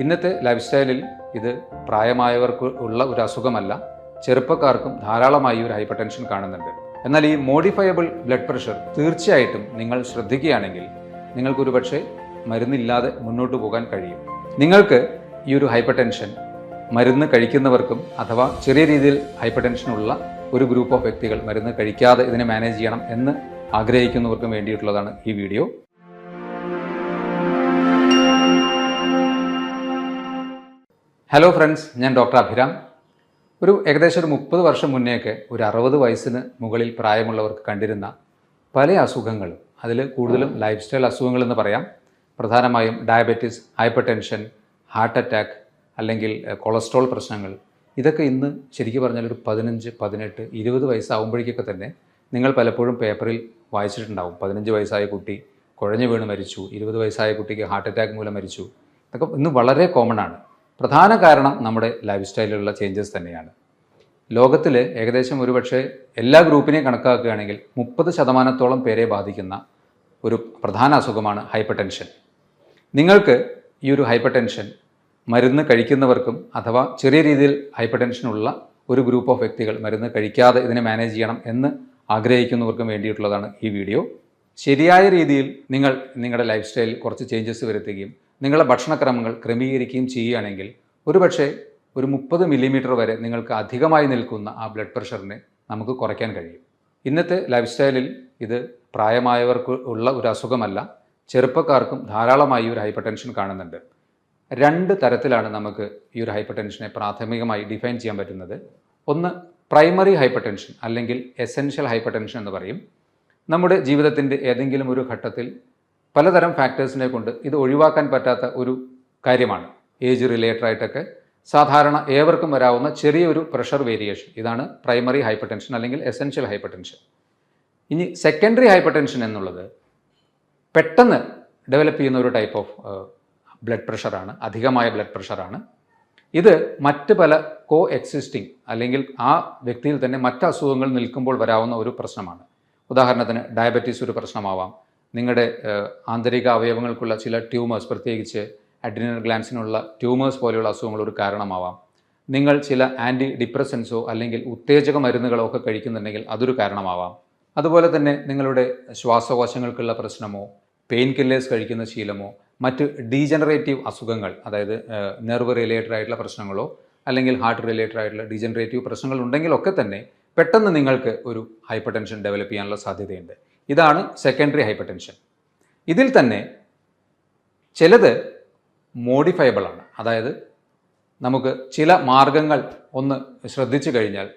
ഇന്നത്തെ ലൈഫ് സ്റ്റൈലിൽ ഇത് പ്രായമായവർക്ക് ഉള്ള ഒരു അസുഖമല്ല, ചെറുപ്പക്കാർക്കും ധാരാളമായി ഒരു ഹൈപ്പർ ടെൻഷൻ കാണുന്നുണ്ട്. എന്നാൽ ഈ മോഡിഫയബിൾ ബ്ലഡ് പ്രഷർ തീർച്ചയായിട്ടും നിങ്ങൾ ശ്രദ്ധിക്കുകയാണെങ്കിൽ നിങ്ങൾക്കൊരു പക്ഷേ മരുന്നില്ലാതെ മുന്നോട്ട് പോകാൻ കഴിയും. നിങ്ങൾക്ക് ഈ ഒരു ഹൈപ്പർ ടെൻഷൻ മരുന്ന് കഴിക്കുന്നവർക്കും അഥവാ ചെറിയ രീതിയിൽ ഹൈപ്പർ ടെൻഷനുള്ള ഒരു ഗ്രൂപ്പ് ഓഫ് വ്യക്തികൾ മരുന്ന് കഴിക്കാതെ ഇതിനെ മാനേജ് ചെയ്യണം എന്ന് ആഗ്രഹിക്കുന്നവർക്കും വേണ്ടിയിട്ടുള്ളതാണ് ഈ വീഡിയോ. ഹലോ ഫ്രണ്ട്സ്, ഞാൻ ഡോക്ടർ അഭിരാം. ഏകദേശം ഒരു 30 വർഷം മുന്നേയൊക്കെ ഒരു 60 വയസ്സിന് മുകളിൽ പ്രായമുള്ളവർക്ക് കണ്ടിരുന്ന പല അസുഖങ്ങളും, അതിൽ കൂടുതലും ലൈഫ് സ്റ്റൈൽ അസുഖങ്ങളെന്ന് പറയാം. പ്രധാനമായും diabetes, hyper tension, heart attack അല്ലെങ്കിൽ കൊളസ്ട്രോൾ പ്രശ്നങ്ങൾ, ഇതൊക്കെ ഇന്ന് ശരിക്കും പറഞ്ഞാൽ ഒരു 15, 18, 20 വയസ്സാവുമ്പോഴേക്കൊക്കെ തന്നെ നിങ്ങൾ പലപ്പോഴും പേപ്പറിൽ വായിച്ചിട്ടുണ്ടാവും. 15 വയസ്സായ കുട്ടി കുഴഞ്ഞു വീണ് മരിച്ചു, 20 വയസ്സായ കുട്ടിക്ക് ഹാർട്ട് അറ്റാക്ക് മൂലം മരിച്ചു. ഇതൊക്കെ ഇന്ന് വളരെ കോമൺ ആണ്. പ്രധാന കാരണം നമ്മുടെ ലൈഫ് സ്റ്റൈലിലുള്ള ചേഞ്ചസ് തന്നെയാണ്. ലോകത്തിൽ ഏകദേശം ഒരുപക്ഷെ എല്ലാ ഗ്രൂപ്പിനെയും കണക്കാക്കുകയാണെങ്കിൽ 30% പേരെ ബാധിക്കുന്ന ഒരു പ്രധാന അസുഖമാണ് ഹൈപ്പർ ടെൻഷൻ. നിങ്ങൾക്ക് ഈ ഒരു ഹൈപ്പർ ടെൻഷൻ മരുന്ന് കഴിക്കുന്നവർക്കും അഥവാ ചെറിയ രീതിയിൽ ഹൈപ്പർ ടെൻഷനുള്ള ഒരു ഗ്രൂപ്പ് ഓഫ് വ്യക്തികൾ മരുന്ന് കഴിക്കാതെ ഇതിനെ മാനേജ് ചെയ്യണം എന്ന് ആഗ്രഹിക്കുന്നവർക്കും വേണ്ടിയിട്ടുള്ളതാണ് ഈ വീഡിയോ. ശരിയായ രീതിയിൽ നിങ്ങൾ നിങ്ങളുടെ ലൈഫ് സ്റ്റൈലിൽ കുറച്ച് ചേഞ്ചസ് വരുത്തുകയും നിങ്ങളുടെ ഭക്ഷണക്രമങ്ങൾ ക്രമീകരിക്കുകയും ചെയ്യുകയാണെങ്കിൽ ഒരുപക്ഷെ ഒരു 30 മില്ലിമീറ്റർ വരെ നിങ്ങൾക്ക് അധികമായി നിൽക്കുന്ന ആ ബ്ലഡ് പ്രഷറിനെ നമുക്ക് കുറയ്ക്കാൻ കഴിയും. ഇന്നത്തെ ലൈഫ് സ്റ്റൈലിൽ ഇത് പ്രായമായവർക്ക് ഉള്ള ഒരു അസുഖമല്ല, ചെറുപ്പക്കാർക്കും ധാരാളമായി ഒരു ഹൈപ്പർ ടെൻഷൻ കാണുന്നുണ്ട്. 2 തരത്തിലാണ് നമുക്ക് ഈ ഒരു ഹൈപ്പർ ടെൻഷനെ പ്രാഥമികമായി ഡിഫൈൻ ചെയ്യാൻ പറ്റുന്നത്. ഒന്ന് പ്രൈമറി ഹൈപ്പർ ടെൻഷൻ അല്ലെങ്കിൽ എസെൻഷ്യൽ ഹൈപ്പർ ടെൻഷൻ എന്ന് പറയും. നമ്മുടെ ജീവിതത്തിൻ്റെ ഏതെങ്കിലും ഒരു ഘട്ടത്തിൽ പലതരം ഫാക്ടേഴ്സിനെ കൊണ്ട് ഇത് ഒഴിവാക്കാൻ പറ്റാത്ത ഒരു കാര്യമാണ്. ഏജ് റിലേറ്റഡ് ആയിട്ടൊക്കെ സാധാരണ ഏവർക്കും വരാവുന്ന ചെറിയൊരു പ്രഷർ വേരിയേഷൻ, ഇതാണ് പ്രൈമറി ഹൈപ്പർ ടെൻഷൻ അല്ലെങ്കിൽ എസെൻഷ്യൽ ഹൈപ്പർ ടെൻഷൻ. ഇനി സെക്കൻഡറി ഹൈപ്പർ ടെൻഷൻ എന്നുള്ളത് പെട്ടെന്ന് ഡെവലപ്പ് ചെയ്യുന്ന ഒരു ടൈപ്പ് ഓഫ് ബ്ലഡ് പ്രഷറാണ്, അധികമായ ബ്ലഡ് പ്രഷറാണ്. ഇത് മറ്റ് പല കോ എക്സിസ്റ്റിംഗ് അല്ലെങ്കിൽ ആ വ്യക്തിയിൽ തന്നെ മറ്റ് അസുഖങ്ങൾ നിൽക്കുമ്പോൾ വരാവുന്ന ഒരു പ്രശ്നമാണ്. ഉദാഹരണത്തിന് ഡയബറ്റീസ് ഒരു പ്രശ്നമാവാം, നിങ്ങളുടെ ആന്തരിക അവയവങ്ങൾക്കുള്ള ചില ട്യൂമേഴ്സ്, പ്രത്യേകിച്ച് അഡ്രിനൽ ഗ്ലാൻസിനുള്ള ട്യൂമേഴ്സ് പോലെയുള്ള അസുഖങ്ങൾ ഒരു കാരണമാവാം. നിങ്ങൾ ചില ആൻറ്റി ഡിപ്രസൻസോ അല്ലെങ്കിൽ ഉത്തേജക മരുന്നുകളോ ഒക്കെ കഴിക്കുന്നുണ്ടെങ്കിൽ അതൊരു കാരണമാവാം. അതുപോലെ തന്നെ നിങ്ങളുടെ ശ്വാസകോശങ്ങൾക്കുള്ള പ്രശ്നമോ പെയിൻ കില്ലേഴ്സ് കഴിക്കുന്ന ശീലമോ മറ്റ് ഡീജനറേറ്റീവ് അസുഖങ്ങൾ, അതായത് നെർവ് റിലേറ്റഡ് ആയിട്ടുള്ള പ്രശ്നങ്ങളോ അല്ലെങ്കിൽ ഹാർട്ട് റിലേറ്റഡ് ആയിട്ടുള്ള ഡീജനറേറ്റീവ് പ്രശ്നങ്ങൾ ഉണ്ടെങ്കിലൊക്കെ തന്നെ പെട്ടെന്ന് നിങ്ങൾക്ക് ഒരു ഹൈപ്പർ ടെൻഷൻ ഡെവലപ്പ് ചെയ്യാനുള്ള സാധ്യതയുണ്ട്. ഇതാണ് സെക്കൻഡറി ഹൈപ്പർ ടെൻഷൻ. ഇതിൽ തന്നെ ചിലത് മോഡിഫയബിൾ ആണ്, അതായത് നമുക്ക് ചില മാർഗങ്ങൾ ഒന്ന് ശ്രദ്ധിച്ചു കഴിഞ്ഞാൽ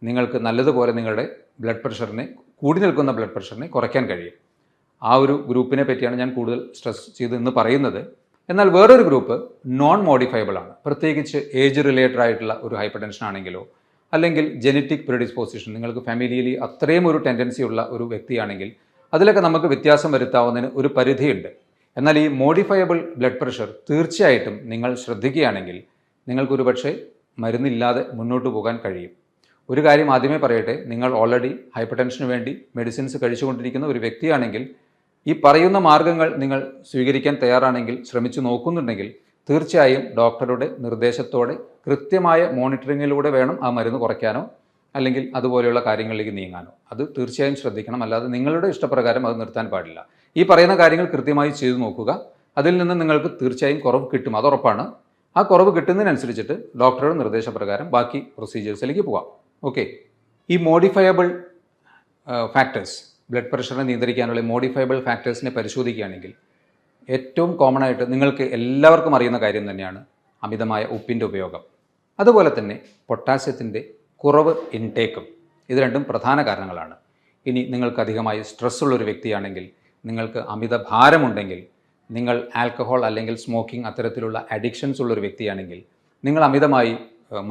നിങ്ങൾക്ക് നല്ലതുപോലെ നിങ്ങളുടെ ബ്ലഡ് പ്രഷറിനെ, കൂടി നിൽക്കുന്ന ബ്ലഡ് പ്രഷറിനെ കുറയ്ക്കാൻ കഴിയും. ആ ഒരു ഗ്രൂപ്പിനെ പറ്റിയാണ് ഞാൻ കൂടുതൽ സ്ട്രെസ് ചെയ്ത് ഇന്ന് പറയുന്നത്. എന്നാൽ വേറൊരു ഗ്രൂപ്പ് നോൺ മോഡിഫയബിൾ ആണ്. പ്രത്യേകിച്ച് ഏജ് റിലേറ്റഡ് ആയിട്ടുള്ള ഒരു ഹൈപ്പർ ടെൻഷൻ ആണെങ്കിലോ അല്ലെങ്കിൽ ജെനറ്റിക് പ്രെഡിസ്പോസിഷൻ, നിങ്ങൾക്ക് ഫാമിലിയിൽ അത്രയും ഒരു ടെൻഡൻസി ഉള്ള ഒരു വ്യക്തിയാണെങ്കിൽ അതിലൊക്കെ നമുക്ക് വ്യത്യാസം വരുത്താവുന്നതിന് ഒരു പരിധിയുണ്ട്. എന്നാൽ ഈ മോഡിഫയബിൾ ബ്ലഡ് പ്രഷർ തീർച്ചയായിട്ടും നിങ്ങൾ ശ്രദ്ധിക്കുകയാണെങ്കിൽ നിങ്ങൾക്കൊരു പക്ഷേ മരുന്നില്ലാതെ മുന്നോട്ട് പോകാൻ കഴിയും. ഒരു കാര്യം ആദ്യമേ പറയട്ടെ, നിങ്ങൾ ഓൾറെഡി ഹൈപ്പർ ടെൻഷന് വേണ്ടി മെഡിസിൻസ് കഴിച്ചുകൊണ്ടിരിക്കുന്ന ഒരു വ്യക്തിയാണെങ്കിൽ ഈ പറയുന്ന മാർഗ്ഗങ്ങൾ നിങ്ങൾ സ്വീകരിക്കാൻ തയ്യാറാണെങ്കിൽ, ശ്രമിച്ചു നോക്കുന്നുണ്ടെങ്കിൽ തീർച്ചയായും ഡോക്ടറുടെ നിർദ്ദേശത്തോടെ കൃത്യമായ മോണിറ്ററിങ്ങിലൂടെ വേണം ആ മരുന്ന് കുറയ്ക്കാനോ അല്ലെങ്കിൽ അതുപോലെയുള്ള കാര്യങ്ങളിലേക്ക് നീങ്ങാനോ. അത് തീർച്ചയായും ശ്രദ്ധിക്കണം. അല്ലാതെ നിങ്ങളുടെ ഇഷ്ടപ്രകാരം അത് നിർത്താൻ പാടില്ല. ഈ പറയുന്ന കാര്യങ്ങൾ കൃത്യമായി ചെയ്തു നോക്കുക. അതിൽ നിന്ന് നിങ്ങൾക്ക് തീർച്ചയായും കുറവ് കിട്ടും, അത് ഉറപ്പാണ്. ആ കുറവ് കിട്ടുന്നതിനനുസരിച്ചിട്ട് ഡോക്ടറുടെ നിർദ്ദേശപ്രകാരം ബാക്കി പ്രൊസീജിയേഴ്സിലേക്ക് പോകാം. ഓക്കെ, ഈ മോഡിഫയബിൾ ഫാക്ടേഴ്സ്, ബ്ലഡ് പ്രഷറിനെ നിയന്ത്രിക്കാനുള്ള മോഡിഫയബിൾ ഫാക്ടേഴ്സിനെ പരിശോധിക്കുകയാണെങ്കിൽ ഏറ്റവും കോമൺ ആയിട്ട് നിങ്ങൾക്ക് എല്ലാവർക്കും അറിയുന്ന കാര്യം തന്നെയാണ് അമിതമായ ഉപ്പിൻ്റെ ഉപയോഗം. അതുപോലെ തന്നെ പൊട്ടാസ്യത്തിൻ്റെ കുറവ് ഇൻടേക്കും. ഇത് രണ്ടും പ്രധാന കാരണങ്ങളാണ്. ഇനി നിങ്ങൾക്ക് അധികമായി സ്ട്രെസ്സുള്ളൊരു വ്യക്തിയാണെങ്കിൽ, നിങ്ങൾക്ക് അമിത ഭാരമുണ്ടെങ്കിൽ, നിങ്ങൾ ആൽക്കഹോൾ അല്ലെങ്കിൽ സ്മോക്കിംഗ് അത്തരത്തിലുള്ള അഡിക്ഷൻസ് ഉള്ളൊരു വ്യക്തിയാണെങ്കിൽ, നിങ്ങൾ അമിതമായി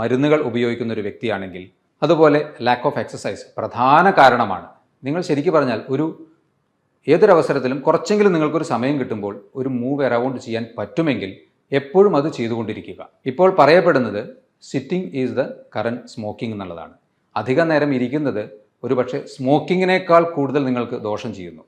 മരുന്നുകൾ ഉപയോഗിക്കുന്ന ഒരു വ്യക്തിയാണെങ്കിൽ, അതുപോലെ ലാക്ക് ഓഫ് എക്സസൈസ് പ്രധാന കാരണമാണ്. നിങ്ങൾ ശരിക്കും പറഞ്ഞാൽ ഏതൊരവസരത്തിലും കുറച്ചെങ്കിലും നിങ്ങൾക്കൊരു സമയം കിട്ടുമ്പോൾ ഒരു മൂവ് അറൗണ്ട് ചെയ്യാൻ പറ്റുമെങ്കിൽ എപ്പോഴും അത് ചെയ്തുകൊണ്ടിരിക്കുക. ഇപ്പോൾ പറയപ്പെടുന്നത് sitting is the current smoking എന്നുള്ളതാണ്. അധിക നേരം ഇരിക്കുന്നത് ഒരുപക്ഷെ സ്മോക്കിങ്ങിനേക്കാൾ കൂടുതൽ നിങ്ങൾക്ക് ദോഷം ചെയ്യുന്നു.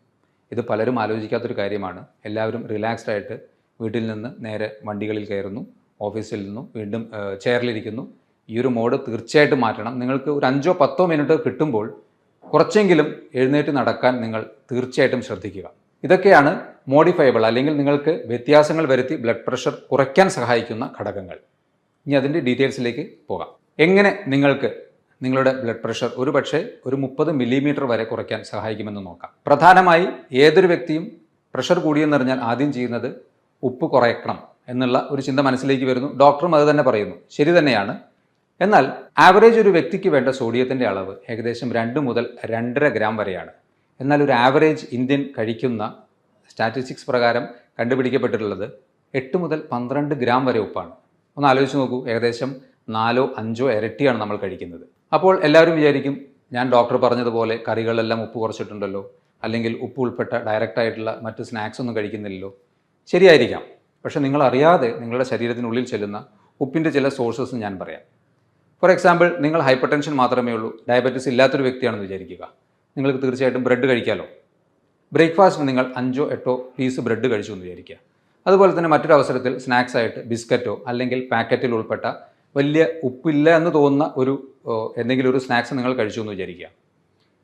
ഇത് പലരും ആലോചിക്കാത്തൊരു കാര്യമാണ്. എല്ലാവരും റിലാക്സ്ഡ് ആയിട്ട് വീട്ടിൽ നിന്ന് നേരെ വണ്ടികളിൽ കയറുന്നു, ഓഫീസിൽ നിന്നും വീണ്ടും ചെയറിലിരിക്കുന്നു. ഈ ഒരു മോഡ് തീർച്ചയായിട്ടും മാറ്റണം. നിങ്ങൾക്ക് ഒരു 5-10 മിനിറ്റ് കിട്ടുമ്പോൾ കുറച്ചെങ്കിലും എഴുന്നേറ്റ് നടക്കാൻ നിങ്ങൾ തീർച്ചയായിട്ടും ശ്രദ്ധിക്കുക. ഇതൊക്കെയാണ് മോഡിഫയബിൾ അല്ലെങ്കിൽ നിങ്ങൾക്ക് വ്യത്യാസങ്ങൾ വരുത്തി ബ്ലഡ് പ്രഷർ കുറയ്ക്കാൻ സഹായിക്കുന്ന ഘടകങ്ങൾ. ഇനി അതിൻ്റെ ഡീറ്റെയിൽസിലേക്ക് പോകാം. എങ്ങനെ നിങ്ങൾക്ക് നിങ്ങളുടെ ബ്ലഡ് പ്രഷർ ഒരു പക്ഷേ ഒരു 30 മില്ലിമീറ്റർ വരെ കുറയ്ക്കാൻ സഹായിക്കുമെന്ന് നോക്കാം. പ്രധാനമായി ഏതൊരു വ്യക്തിയും പ്രഷർ കൂടിയെന്നറിഞ്ഞാൽ ആദ്യം ചെയ്യുന്നത് ഉപ്പ് കുറയ്ക്കണം എന്നുള്ള ഒരു ചിന്ത മനസ്സിലേക്ക് വരുന്നു. ഡോക്ടറും അത് തന്നെ പറയുന്നു. ശരി തന്നെയാണ്. എന്നാൽ ആവറേജ് ഒരു വ്യക്തിക്ക് വേണ്ട സോഡിയത്തിൻ്റെ അളവ് ഏകദേശം 2 മുതൽ 2.5 ഗ്രാം വരെയാണ്. എന്നാൽ ഒരു ആവറേജ് ഇന്ത്യൻ കഴിക്കുന്ന സ്റ്റാറ്റിസ്റ്റിക്സ് പ്രകാരം കണ്ടുപിടിക്കപ്പെട്ടിട്ടുള്ളത് 8 മുതൽ 12 ഗ്രാം വരെ ഉപ്പാണ്. ഒന്ന് ആലോചിച്ച് നോക്കൂ, ഏകദേശം 4-5 ഇരട്ടിയാണ് നമ്മൾ കഴിക്കുന്നത്. അപ്പോൾ എല്ലാവരും വിചാരിക്കും, ഞാൻ ഡോക്ടർ പറഞ്ഞതുപോലെ കറികളെല്ലാം ഉപ്പ് കുറച്ചിട്ടുണ്ടല്ലോ, അല്ലെങ്കിൽ ഉപ്പ് ഉൾപ്പെട്ട ഡയറക്റ്റായിട്ടുള്ള മറ്റ് സ്നാക്സ് ഒന്നും കഴിക്കുന്നില്ലല്ലോ. ശരിയായിരിക്കാം. പക്ഷേ നിങ്ങൾ അറിയാതെ നിങ്ങളുടെ ശരീരത്തിനുള്ളിൽ ചെല്ലുന്ന ഉപ്പിൻ്റെ ചില സോഴ്സസ് ഞാൻ പറയാം. ഫോർ എക്സാമ്പിൾ, നിങ്ങൾ ഹൈപ്പർ ടെൻഷൻ മാത്രമേ ഉള്ളൂ, ഡയബറ്റീസ് ഇല്ലാത്തൊരു വ്യക്തിയാണെന്ന് വിചാരിക്കുക. നിങ്ങൾക്ക് തീർച്ചയായിട്ടും ബ്രെഡ് കഴിക്കാമല്ലോ. ബ്രേക്ക്ഫാസ്റ്റിന് നിങ്ങൾ 5-8 പീസ് ബ്രെഡ് കഴിച്ചു എന്ന് വിചാരിക്കുക. അതുപോലെ തന്നെ മറ്റൊരു അവസരത്തിൽ സ്നാക്സ് ആയിട്ട് ബിസ്ക്കറ്റോ അല്ലെങ്കിൽ പാക്കറ്റിൽ ഉൾപ്പെട്ട വലിയ ഉപ്പില്ല എന്ന് തോന്നുന്ന എന്തെങ്കിലും ഒരു സ്നാക്സ് നിങ്ങൾ കഴിച്ചു എന്ന് വിചാരിക്കുക.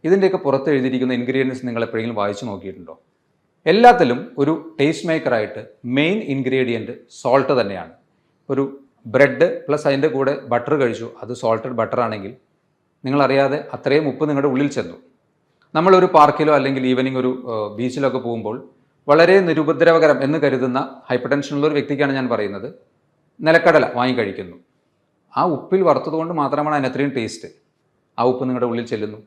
ഇതിൻ്റെയൊക്കെ പുറത്ത് എഴുതിയിരിക്കുന്ന ഇൻഗ്രീഡിയൻസ് നിങ്ങൾ എപ്പോഴെങ്കിലും വായിച്ചു നോക്കിയിട്ടുണ്ടോ? എല്ലാത്തിലും ഒരു ടേസ്റ്റ് മേക്കറായിട്ട് മെയിൻ ഇൻഗ്രീഡിയൻറ്റ് സോൾട്ട് തന്നെയാണ്. ഒരു ബ്രെഡ് പ്ലസ് അതിൻ്റെ കൂടെ ബട്ടർ കഴിച്ചു, അത് സോൾട്ടഡ് ബട്ടർ ആണെങ്കിൽ നിങ്ങളറിയാതെ അത്രയും ഉപ്പ് നിങ്ങളുടെ ഉള്ളിൽ ചെന്നു. നമ്മളൊരു പാർക്കിലോ അല്ലെങ്കിൽ ഈവനിങ് ഒരു ബീച്ചിലൊക്കെ പോകുമ്പോൾ വളരെ നിരുപദ്രവകരം എന്ന് കരുതുന്ന ഹൈപ്പർ ടെൻഷനുള്ള ഒരു വ്യക്തിക്കാണ് ഞാൻ പറയുന്നത്, നിലക്കടല വാങ്ങി കഴിക്കുന്നു. ആ ഉപ്പിൽ വറുത്തതുകൊണ്ട് മാത്രമാണ് അതിന് അത്രയും ടേസ്റ്റ്. ആ ഉപ്പ് നിങ്ങളുടെ ഉള്ളിൽ ചെല്ലുന്നു.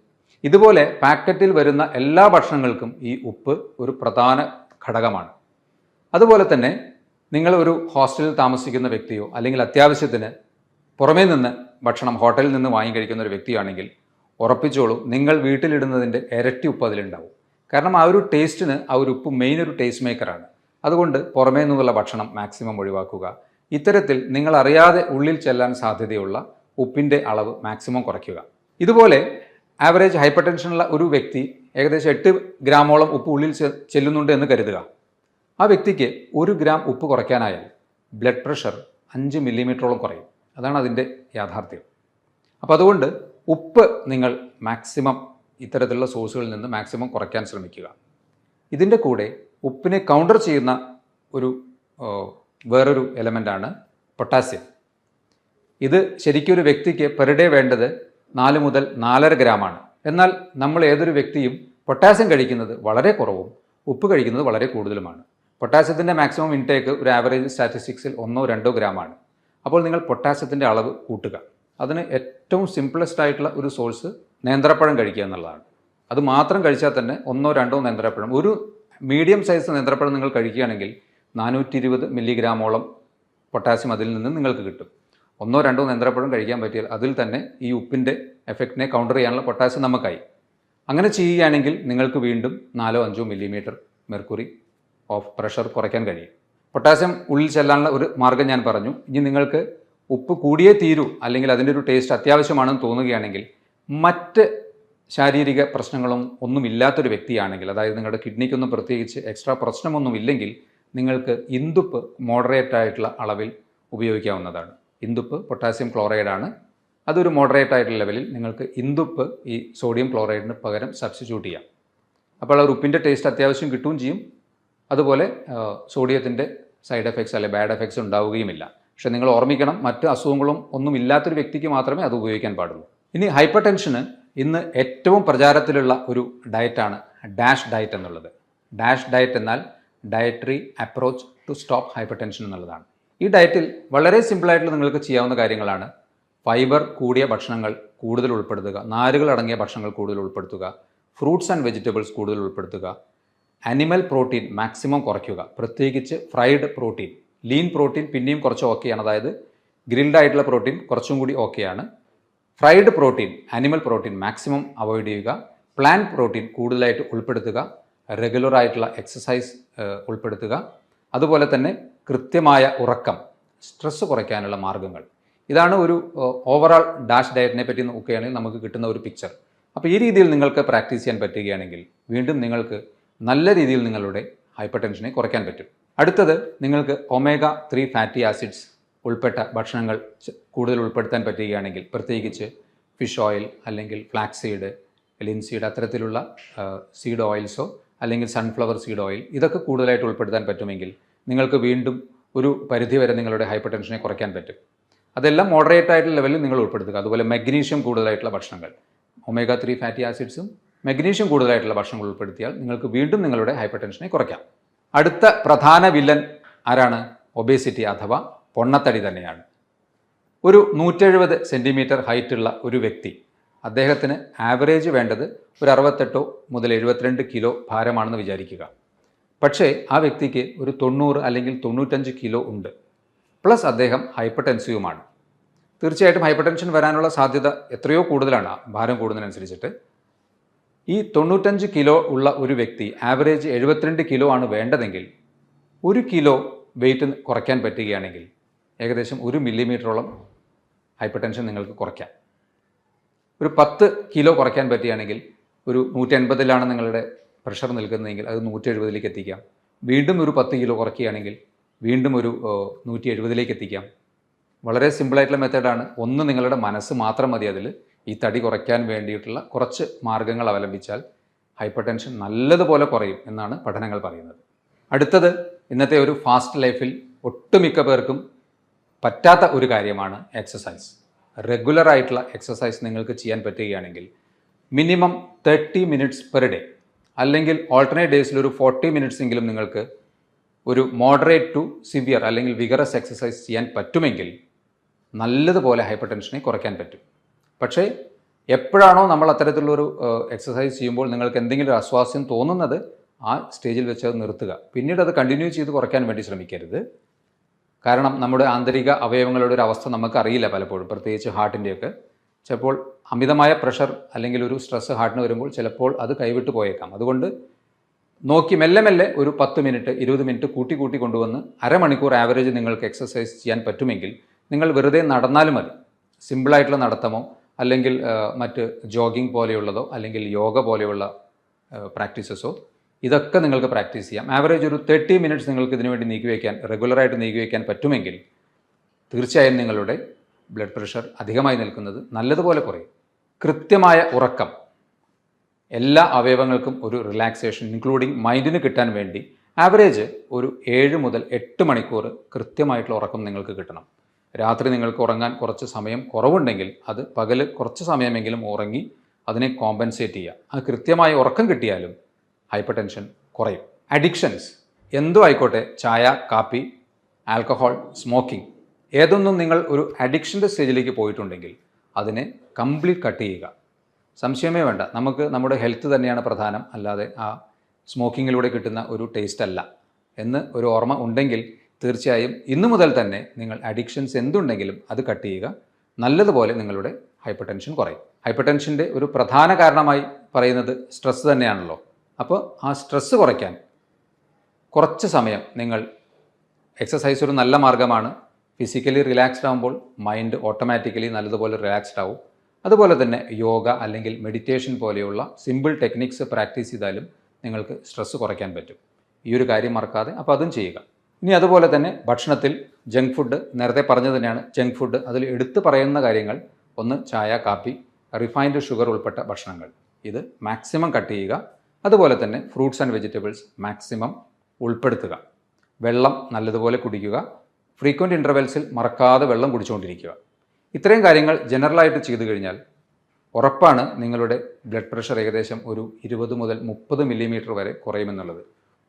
ഇതുപോലെ പാക്കറ്റിൽ വരുന്ന എല്ലാ ഭക്ഷണങ്ങൾക്കും ഈ ഉപ്പ് ഒരു പ്രധാന ഘടകമാണ്. അതുപോലെ തന്നെ നിങ്ങൾ ഒരു ഹോസ്റ്റലിൽ താമസിക്കുന്ന വ്യക്തിയോ അല്ലെങ്കിൽ അത്യാവശ്യത്തിന് പുറമേ നിന്ന് ഭക്ഷണം ഹോട്ടലിൽ നിന്ന് വാങ്ങി കഴിക്കുന്ന ഒരു വ്യക്തിയാണെങ്കിൽ ഉറപ്പിച്ചോളൂ, നിങ്ങൾ വീട്ടിലിടുന്നതിൻ്റെ ഇരട്ടി ഉപ്പ് അതിലുണ്ടാവും. കാരണം ആ ഒരു ടേസ്റ്റിന് ആ ഒരു ഉപ്പ് മെയിൻ ഒരു ടേസ്റ്റ് മേക്കറാണ്. അതുകൊണ്ട് പുറമേ നിന്നുള്ള ഭക്ഷണം മാക്സിമം ഒഴിവാക്കുക. ഇത്തരത്തിൽ നിങ്ങൾ അറിയാതെ ഉള്ളിൽ ചെല്ലാൻ സാധ്യതയുള്ള ഉപ്പിൻ്റെ അളവ് മാക്സിമം കുറയ്ക്കുക. ഇതുപോലെ ആവറേജ് ഹൈപ്പർ ടെൻഷനുള്ള ഒരു വ്യക്തി ഏകദേശം 8 ഗ്രാമോളം ഉപ്പ് ഉള്ളിൽ ചെല്ലുന്നുണ്ട് എന്ന് കരുതുക. ആ വ്യക്തിക്ക് 1 ഗ്രാം ഉപ്പ് കുറയ്ക്കാനായാൽ ബ്ലഡ് പ്രഷർ 5 മില്ലിമീറ്ററോളം കുറയും. അതാണ് അതിൻ്റെ യാഥാർത്ഥ്യം. അപ്പോൾ അതുകൊണ്ട് ഉപ്പ് നിങ്ങൾ മാക്സിമം ഇത്തരത്തിലുള്ള സോഴ്സുകളിൽ നിന്ന് മാക്സിമം കുറയ്ക്കാൻ ശ്രമിക്കുക. ഇതിൻ്റെ കൂടെ ഉപ്പിനെ കൗണ്ടർ ചെയ്യുന്ന വേറൊരു എലമെൻ്റാണ് പൊട്ടാസ്യം. ഇത് ശരിക്കും ഒരു വ്യക്തിക്ക് പെർ ഡേ വേണ്ടത് 4 മുതൽ 4.5 ഗ്രാമാണ്. എന്നാൽ നമ്മൾ ഏതൊരു വ്യക്തിയും പൊട്ടാസ്യം കഴിക്കുന്നത് വളരെ കുറവും ഉപ്പ് കഴിക്കുന്നത് വളരെ കൂടുതലുമാണ്. പൊട്ടാസ്യത്തിൻ്റെ മാക്സിമം ഇൻടേക്ക് ഒരു ആവറേജ് സ്റ്റാറ്റിസ്റ്റിക്സിൽ 1-2 ഗ്രാമാണ്. അപ്പോൾ നിങ്ങൾ പൊട്ടാസ്യത്തിൻ്റെ അളവ് കൂട്ടുക. അതിന് ഏറ്റവും സിംപിളസ്റ്റ് ആയിട്ടുള്ള ഒരു സോഴ്സ് നേന്ത്രപ്പഴം കഴിക്കുക എന്നുള്ളതാണ്. അത് മാത്രം കഴിച്ചാൽ തന്നെ 1-2 നേന്ത്രപ്പഴം, ഒരു മീഡിയം സൈസ് നേന്ത്രപ്പഴം നിങ്ങൾ കഴിക്കുകയാണെങ്കിൽ 420 മില്ലിഗ്രാമോളം പൊട്ടാസ്യം അതിൽ നിന്ന് നിങ്ങൾക്ക് കിട്ടും. 1-2 നേന്ത്രപ്പഴം കഴിക്കാൻ പറ്റിയാൽ അതിൽ തന്നെ ഈ ഉപ്പിൻ്റെ എഫക്റ്റിനെ കൗണ്ടർ ചെയ്യാനുള്ള പൊട്ടാസ്യം നമുക്കായി. അങ്ങനെ ചെയ്യുകയാണെങ്കിൽ നിങ്ങൾക്ക് വീണ്ടും 4-5 മില്ലിമീറ്റർ മെർക്കുറി ഓഫ് പ്രഷർ കുറയ്ക്കാൻ കഴിയും. പൊട്ടാസ്യം ഉള്ളിൽ ചെല്ലാനുള്ള ഒരു മാർഗ്ഗം ഞാൻ പറഞ്ഞു. ഇനി നിങ്ങൾക്ക് ഉപ്പ് കൂടിയേ തീരൂ അല്ലെങ്കിൽ അതിൻ്റെ ഒരു ടേസ്റ്റ് അത്യാവശ്യമാണെന്ന് തോന്നുകയാണെങ്കിൽ മറ്റ് ശാരീരിക പ്രശ്നങ്ങളും ഒന്നുമില്ലാത്തൊരു വ്യക്തിയാണെങ്കിൽ, അതായത് നിങ്ങളുടെ കിഡ്നിക്കൊന്നും പ്രത്യേകിച്ച് എക്സ്ട്രാ പ്രശ്നമൊന്നും ഇല്ലെങ്കിൽ നിങ്ങൾക്ക് ഇന്ദുപ്പ് മോഡറേറ്റ് ആയിട്ടുള്ള അളവിൽ ഉപയോഗിക്കാവുന്നതാണ്. ഇന്ദുപ്പ് പൊട്ടാസ്യം ക്ലോറൈഡാണ്. അതൊരു മോഡറേറ്റ് ആയിട്ടുള്ള ലെവലിൽ നിങ്ങൾക്ക് ഇന്ദുപ്പ് ഈ സോഡിയം ക്ലോറൈഡിന് പകരം സബ്സ്റ്റിറ്റ്യൂട്ട് ചെയ്യാം. അപ്പോൾ ആ ഉപ്പിൻ്റെ ടേസ്റ്റ് അത്യാവശ്യം കിട്ടുകയും ചെയ്യും. അതുപോലെ സോഡിയത്തിൻ്റെ സൈഡ് എഫക്ട്സ് അല്ലെങ്കിൽ ബാഡ് എഫക്ട്സ് ഉണ്ടാവുകയുമില്ല. പക്ഷേ നിങ്ങൾ ഓർമ്മിക്കണം, മറ്റ് അസുഖങ്ങളും ഒന്നും ഇല്ലാത്തൊരു വ്യക്തിക്ക് മാത്രമേ അത് ഉപയോഗിക്കാൻ പാടുള്ളൂ. ഇനി ഹൈപ്പർ ടെൻഷന് ഇന്ന് ഏറ്റവും പ്രചാരത്തിലുള്ള ഒരു ഡയറ്റാണ് ഡാഷ് ഡയറ്റ് എന്നുള്ളത്. ഡാഷ് ഡയറ്റ് എന്നാൽ dietary approach to stop hypertension എന്നുള്ളതാണ്. ഈ ഡയറ്റിൽ വളരെ സിമ്പിളായിട്ടുള്ള നിങ്ങൾക്ക് ചെയ്യാവുന്ന കാര്യങ്ങളാണ്. ഫൈബർ കൂടിയ ഭക്ഷണങ്ങൾ കൂടുതൽ ഉൾപ്പെടുത്തുക, നാരുകൾ അടങ്ങിയ ഭക്ഷണങ്ങൾ കൂടുതൽ ഉൾപ്പെടുത്തുക, ഫ്രൂട്ട്സ് ആൻഡ് വെജിറ്റബിൾസ് കൂടുതൽ ഉൾപ്പെടുത്തുക, അനിമൽ പ്രോട്ടീൻ മാക്സിമം കുറയ്ക്കുക, പ്രത്യേകിച്ച് ഫ്രൈഡ് പ്രോട്ടീൻ. ലീൻ പ്രോട്ടീൻ പിന്നെയും കുറച്ച് ഓക്കെയാണ്, അതായത് ഗ്രിൽഡ് ആയിട്ടുള്ള പ്രോട്ടീൻ കുറച്ചും കൂടി ഓക്കെയാണ്. Fried protein, animal protein maximum avoid ചെയ്യുക. പ്ലാന്റ് പ്രോട്ടീൻ കൂടുതലായിട്ട് ഉൾപ്പെടുത്തുക. റെഗുലർ ആയിട്ടുള്ള എക്സസൈസ് ഉൾപ്പെടുത്തുക. അതുപോലെ തന്നെ കൃത്യമായ ഉറക്കം, സ്ട്രെസ്സ് കുറയ്ക്കാനുള്ള മാർഗ്ഗങ്ങൾ. ഇതാണ് ഒരു ഓവറാൾ ഡാഷ് ഡയറ്റിനെ പറ്റി നോക്കുകയാണെങ്കിൽ നമുക്ക് കിട്ടുന്ന ഒരു പിക്ചർ. അപ്പോൾ ഈ രീതിയിൽ നിങ്ങൾക്ക് പ്രാക്ടീസ് ചെയ്യാൻ പറ്റുകയാണെങ്കിൽ വീണ്ടും നിങ്ങൾക്ക് നല്ല രീതിയിൽ നിങ്ങളുടെ ഹൈപ്പർ ടെൻഷനെ കുറയ്ക്കാൻ പറ്റും. അടുത്തത്, നിങ്ങൾക്ക് ഒമേഗ 3 ഫാറ്റി ആസിഡ്സ് ഉൾപ്പെട്ട ഭക്ഷണങ്ങൾ കൂടുതൽ ഉൾപ്പെടുത്താൻ പറ്റുകയാണെങ്കിൽ, പ്രത്യേകിച്ച് ഫിഷ് ഓയിൽ അല്ലെങ്കിൽ ഫ്ലാക്സ് സീഡ്, ലിൻസീഡ് അത്തരത്തിലുള്ള സീഡ് ഓയിൽസോ അല്ലെങ്കിൽ സൺഫ്ലവർ സീഡ് ഓയിൽ ഇതൊക്കെ കൂടുതലായിട്ട് ഉൾപ്പെടുത്താൻ പറ്റുമെങ്കിൽ നിങ്ങൾക്ക് വീണ്ടും ഒരു പരിധിവരെ നിങ്ങളുടെ ഹൈപ്പർ ടെൻഷനെ കുറയ്ക്കാൻ പറ്റും. അതെല്ലാം മോഡറേറ്റ് ആയിട്ടുള്ള ലെവലിൽ നിങ്ങൾ ഉൾപ്പെടുത്തുക. അതുപോലെ മഗ്നീഷ്യം കൂടുതലായിട്ടുള്ള ഭക്ഷണങ്ങൾ, ഒമേഗ 3 ഫാറ്റി ആസിഡ്സും മഗ്നീഷ്യം കൂടുതലായിട്ടുള്ള ഭക്ഷണങ്ങൾ ഉൾപ്പെടുത്തിയാൽ നിങ്ങൾക്ക് വീണ്ടും നിങ്ങളുടെ ഹൈപ്പർ ടെൻഷനെ കുറയ്ക്കാം. അടുത്ത പ്രധാന വില്ലൻ ആരാണ്? ഒബേസിറ്റി അഥവാ പൊണ്ണത്തടി തന്നെയാണ്. ഒരു 170 സെൻറ്റിമീറ്റർ ഹൈറ്റുള്ള ഒരു വ്യക്തി, അദ്ദേഹത്തിന് ആവറേജ് വേണ്ടത് ഒരു 68 മുതൽ 72 കിലോ ഭാരമാണെന്ന് വിചാരിക്കുക. പക്ഷേ ആ വ്യക്തിക്ക് ഒരു 90 അല്ലെങ്കിൽ 95 കിലോ ഉണ്ട്, പ്ലസ് അദ്ദേഹം ഹൈപ്പർ ടെൻസീവുമാണ്. തീർച്ചയായിട്ടും ഹൈപ്പർ ടെൻഷൻ വരാനുള്ള സാധ്യത എത്രയോ കൂടുതലാണ് ഭാരം കൂടുന്നതിനനുസരിച്ചിട്ട്. ഈ 95 കിലോ ഉള്ള ഒരു വ്യക്തി ആവറേജ് 72 കിലോ ആണ് വേണ്ടതെങ്കിൽ 1 കിലോ വെയിറ്റ് കുറയ്ക്കാൻ പറ്റുകയാണെങ്കിൽ ഏകദേശം 1 മില്ലിമീറ്ററോളം ഹൈപ്പർ ടെൻഷൻ നിങ്ങൾക്ക് കുറയ്ക്കാം. ഒരു 10 കിലോ കുറയ്ക്കാൻ പറ്റുകയാണെങ്കിൽ ഒരു 180ലാണ് നിങ്ങളുടെ പ്രഷർ നിൽക്കുന്നതെങ്കിൽ അത് 170ലേക്ക് എത്തിക്കാം. വീണ്ടും ഒരു 10 കിലോ കുറയ്ക്കുകയാണെങ്കിൽ വീണ്ടും ഒരു 170ലേക്ക് എത്തിക്കാം. വളരെ സിമ്പിളായിട്ടുള്ള മെത്തേഡാണ്. ഒന്ന്, നിങ്ങളുടെ മനസ്സ് മാത്രം മതി അതിൽ. ഈ തടി കുറയ്ക്കാൻ വേണ്ടിയിട്ടുള്ള കുറച്ച് മാർഗ്ഗങ്ങൾ അവലംബിച്ചാൽ ഹൈപ്പർ ടെൻഷൻ നല്ലതുപോലെ കുറയും എന്നാണ് പഠനങ്ങൾ പറയുന്നത്. അടുത്തത്, ഇന്നത്തെ ഒരു ഫാസ്റ്റ് ലൈഫിൽ ഒട്ടുമിക്ക പേർക്കും പറ്റാത്ത ഒരു കാര്യമാണ് എക്സസൈസ്. റെഗുലറായിട്ടുള്ള എക്സസൈസ് നിങ്ങൾക്ക് ചെയ്യാൻ പറ്റുകയാണെങ്കിൽ മിനിമം 30 മിനിറ്റ്സ് പെർ ഡേ അല്ലെങ്കിൽ ഓൾട്ടർനേറ്റ് ഡേയ്സിൽ ഒരു 40 മിനിറ്റ്സ് എങ്കിലും നിങ്ങൾക്ക് ഒരു മോഡറേറ്റ് ടു സിവിയർ അല്ലെങ്കിൽ വിഗറസ് എക്സസൈസ് ചെയ്യാൻ പറ്റുമെങ്കിൽ നല്ലതുപോലെ ഹൈപ്പർ ടെൻഷനെ കുറയ്ക്കാൻ പറ്റും. പക്ഷേ എപ്പോഴാണോ നമ്മൾ അത്തരത്തിലുള്ളൊരു എക്സസൈസ് ചെയ്യുമ്പോൾ നിങ്ങൾക്ക് എന്തെങ്കിലും ഒരു അസ്വാസ്ഥ്യം തോന്നുന്നത് ആ സ്റ്റേജിൽ വെച്ച് അത് നിർത്തുക. പിന്നീട് അത് കണ്ടിന്യൂ ചെയ്ത് കുറയ്ക്കാൻ വേണ്ടി ശ്രമിക്കരുത്. കാരണം നമ്മുടെ ആന്തരിക അവയവങ്ങളുടെ ഒരു അവസ്ഥ നമുക്കറിയില്ല പലപ്പോഴും, പ്രത്യേകിച്ച് ഹാർട്ടിൻ്റെയൊക്കെ. ചിലപ്പോൾ അമിതമായ പ്രഷർ അല്ലെങ്കിൽ ഒരു സ്ട്രെസ് ഹാർട്ടിന് വരുമ്പോൾ ചിലപ്പോൾ അത് കൈവിട്ട് പോയേക്കാം. അതുകൊണ്ട് നോക്കി മെല്ലെ മെല്ലെ ഒരു 10 മിനിറ്റ് 20 മിനിറ്റ് കൂട്ടി കൊണ്ടുവന്ന് അരമണിക്കൂർ ആവറേജ് നിങ്ങൾക്ക് എക്സസൈസ് ചെയ്യാൻ പറ്റുമെങ്കിൽ നിങ്ങൾ വെറുതെ നടന്നാലും മതി. സിമ്പിളായിട്ടുള്ള നടത്തമോ അല്ലെങ്കിൽ മറ്റ് ജോഗിങ് പോലെയുള്ളതോ അല്ലെങ്കിൽ യോഗ പോലെയുള്ള പ്രാക്ടീസസോ ഇതൊക്കെ നിങ്ങൾക്ക് പ്രാക്ടീസ് ചെയ്യാം. ആവറേജ് ഒരു 30 മിനിറ്റ്സ് നിങ്ങൾക്ക് ഇതിനു വേണ്ടി റെഗുലറായിട്ട് നീക്കി വയ്ക്കാൻ പറ്റുമെങ്കിൽ തീർച്ചയായും നിങ്ങളുടെ ബ്ലഡ് പ്രഷർ അധികമായി നിൽക്കുന്നത് നല്ലതുപോലെ കുറയും. കൃത്യമായ ഉറക്കം എല്ലാ അവയവങ്ങൾക്കും ഒരു റിലാക്സേഷൻ ഇൻക്ലൂഡിങ് മൈൻഡിന് കിട്ടാൻ വേണ്ടി ആവറേജ് ഒരു 7 മുതൽ 8 മണിക്കൂർ കൃത്യമായിട്ടുള്ള ഉറക്കം നിങ്ങൾക്ക് കിട്ടണം. രാത്രി നിങ്ങൾക്ക് ഉറങ്ങാൻ കുറച്ച് സമയം കുറവുണ്ടെങ്കിൽ അത് പകൽ കുറച്ച് സമയമെങ്കിലും ഉറങ്ങി അതിനെ കോമ്പൻസേറ്റ് ചെയ്യുക. അത് കൃത്യമായി ഉറക്കം കിട്ടിയാലും ഹൈപ്പർ ടെൻഷൻ കുറയും. അഡിക്ഷൻസ് എന്തോ ആയിക്കോട്ടെ, ചായ, കാപ്പി, ആൽക്കഹോൾ, സ്മോക്കിംഗ്, ഏതൊന്നും നിങ്ങൾ ഒരു അഡിക്ഷൻ്റെ സ്റ്റേജിലേക്ക് പോയിട്ടുണ്ടെങ്കിൽ അതിനെ കംപ്ലീറ്റ് കട്ട് ചെയ്യുക. സംശയമേ വേണ്ട, നമുക്ക് നമ്മുടെ ഹെൽത്ത് തന്നെയാണ് പ്രധാനം, അല്ലാതെ ആ സ്മോക്കിങ്ങിലൂടെ കിട്ടുന്ന ഒരു ടേസ്റ്റ് അല്ല എന്ന് ഒരു ഓർമ്മ ഉണ്ടെങ്കിൽ തീർച്ചയായും ഇന്നു മുതൽ തന്നെ നിങ്ങൾ അഡിക്ഷൻസ് എന്തുണ്ടെങ്കിലും അത് കട്ട് ചെയ്യുക. നല്ലതുപോലെ നിങ്ങളുടെ ഹൈപ്പർ ടെൻഷൻ കുറയും. ഹൈപ്പർ ടെൻഷൻ്റെ ഒരു പ്രധാന കാരണമായി പറയുന്നത് സ്ട്രെസ് തന്നെയാണല്ലോ. അപ്പോൾ ആ സ്ട്രെസ് കുറയ്ക്കാൻ കുറച്ച് സമയം നിങ്ങൾ എക്സസൈസ് ഒരു നല്ല മാർഗ്ഗമാണ്. ഫിസിക്കലി റിലാക്സ്ഡ് ആകുമ്പോൾ മൈൻഡ് ഓട്ടോമാറ്റിക്കലി നല്ലതുപോലെ റിലാക്സ്ഡ് ആവും. അതുപോലെ തന്നെ യോഗ അല്ലെങ്കിൽ മെഡിറ്റേഷൻ പോലെയുള്ള സിമ്പിൾ ടെക്നിക്സ് പ്രാക്ടീസ് ചെയ്താലും നിങ്ങൾക്ക് സ്ട്രെസ് കുറയ്ക്കാൻ പറ്റും. ഈ ഒരു കാര്യം മറക്കാതെ അപ്പോൾ അതും ചെയ്യുക. ഇനി അതുപോലെ തന്നെ ഭക്ഷണത്തിൽ ജങ്ക് ഫുഡ്, നേരത്തെ പറഞ്ഞു തന്നെയാണ് ജങ്ക് ഫുഡ്. അതിൽ എടുത്തു പറയുന്ന കാര്യങ്ങൾ, ഒന്ന് ചായ, കാപ്പി, റിഫൈൻഡ് ഷുഗർ ഉൾപ്പെട്ട ഭക്ഷണങ്ങൾ, ഇത് മാക്സിമം കട്ട് ചെയ്യുക. അതുപോലെ തന്നെ ഫ്രൂട്ട്സ് ആൻഡ് വെജിറ്റബിൾസ് മാക്സിമം ഉൾപ്പെടുത്തുക. വെള്ളം നല്ലതുപോലെ കുടിക്കുക. ഫ്രീക്വൻറ്റ് ഇൻ്റർവെൽസിൽ മറക്കാതെ വെള്ളം കുടിച്ചുകൊണ്ടിരിക്കുക. ഇത്രയും കാര്യങ്ങൾ ജനറലായിട്ട് ചെയ്തു കഴിഞ്ഞാൽ ഉറപ്പാണ് നിങ്ങളുടെ ബ്ലഡ് പ്രഷർ ഏകദേശം ഒരു 20 മുതൽ 30 മില്ലിമീറ്റർ വരെ കുറയുമെന്നുള്ളത്.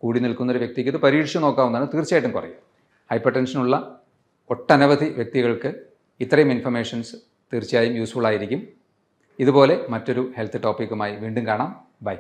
കൂടി നിൽക്കുന്ന ഒരു വ്യക്തിക്ക് ഇത് പരീക്ഷിച്ച് നോക്കാവുന്നതാണ്, തീർച്ചയായിട്ടും കുറയും. ഹൈപ്പർ ടെൻഷനുള്ള ഒട്ടനവധി വ്യക്തികൾക്ക് ഇത്രയും ഇൻഫർമേഷൻസ് തീർച്ചയായും യൂസ്ഫുൾ ആയിരിക്കും. ഇതുപോലെ മറ്റൊരു ഹെൽത്ത് ടോപ്പിക്കുമായി വീണ്ടും കാണാം. ബൈ.